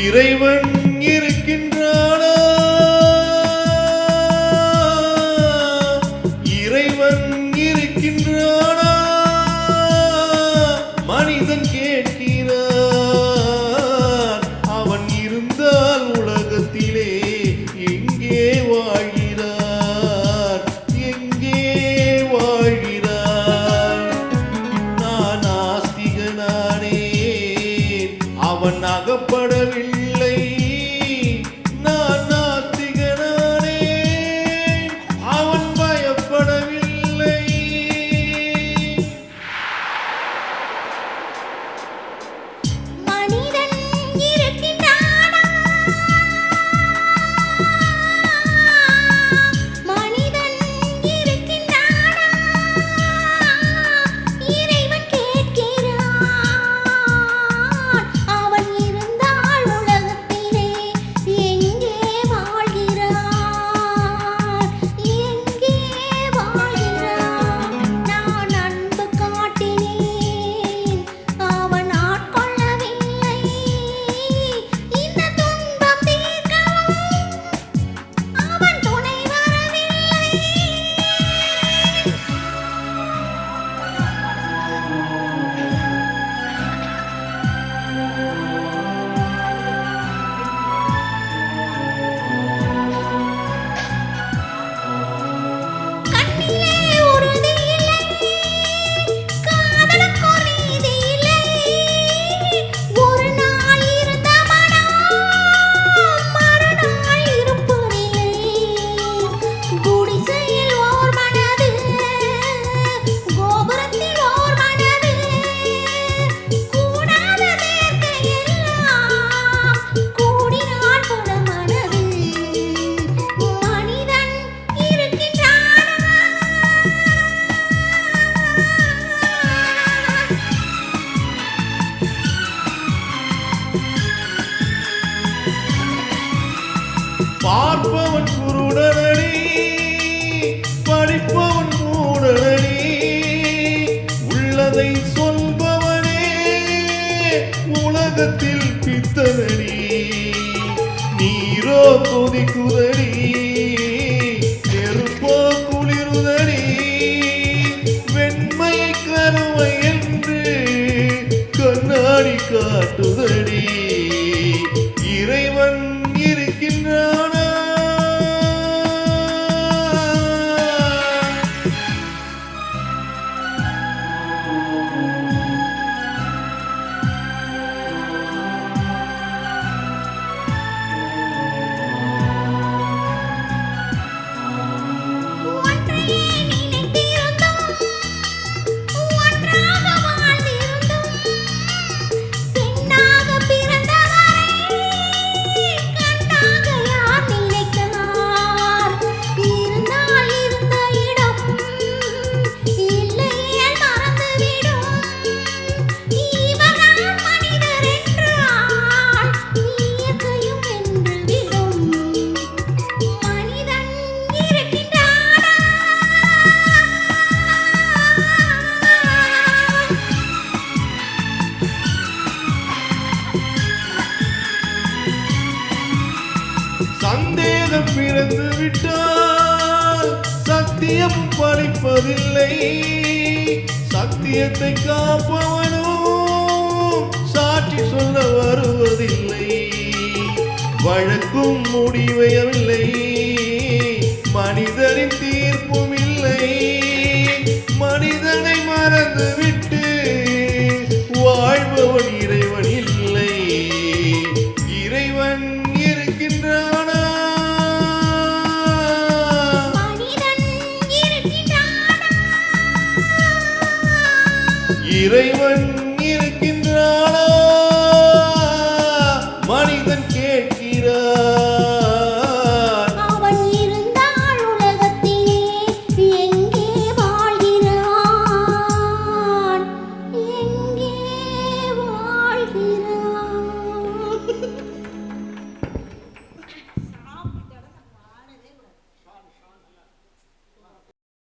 இறைவன் இருக்கின்றானா? இறைவன் இருக்கின்றானா? மனிதன் கேட்கிறான். அவன் இருந்தால் உலகத்திலே எங்கே வாழ்கிறார்? எங்கே வாழ்கிறார்? நான் ஆஸ்திகனானேன், அவன் அகப்படவில்லை. நான் நாஸ்திகனானேன், அவன் பயப்படவில்லை. மனிதன் இருக்கின்றானா? மனிதன் இருக்கின்றானா? இறைவன் கேட்கிறான். அவன் இருந்தால் உலகத்திலே எங்கே வாழ்கிறான்? எங்கே வாழ்கிறான்? நான் அன்பு காட்டினேன், அவன் ஆட்கொள்ளவில்லை. இந்த துன்பம் தீர்க்கவும் அவன் துணை வரவில்லை. கண்ணிலே உறுதி இல்லை, காதலுக்கோர் நீதி இல்லை. ஒரு நாள் இருந்த மனம் மறுநாள் இருப்பதில்லை. குடிசையில் ஓர் மனது, கோபுரத்தில் ஓர் மனது. கூடாத சேர்க்கையெல்லாம் கூடினால் பல மனது. மனிதன் இருக்கின்றானா? பார்ப்பவன் குருடனடி, படிப்பவன் மூடனடி. உள்ளதை சொல்பவனே உலகத்தில் பித்தனடி. நீரோ கொதிக்குதடி, நெருப்போ குளிருதடி. வெண்மை கருமை என்று கண்ணாடி காட்டுதடி. இறைவன் இருக்கின்றானா? ஒன்றையே நினைத்திருந்தோம், ஒன்றாக வாழ்ந்திருந்தோம். பெண்ணாக பிறந்தவரை கண்ணாக யார் நினைக்கிறார்? இருந்தால் இருந்த இடம் இல்லையேல் மறந்துவிடும். இவர்தான் மனிதர் என்றால் இயற்கையும் வென்றுவிடும். மனிதன் இருக்கின்றானா? சந்தேகம் பிறந்து விட்டால் சத்தியம் படிப்பதில்லை. சத்தியத்தை காப்பவனும் சாட்சி சொல்ல வருவதில்லை. வழக்கும் முடிவையவில்லை, மனிதரின் தீர்ப்பும் இல்லை. மனிதனை மறந்துவிட்டு வாழ்பவன் இறைவன் இல்லை. இறைவன் இருக்கின்றானா? மனிதன் இருக்கின்றானா? இறைவன்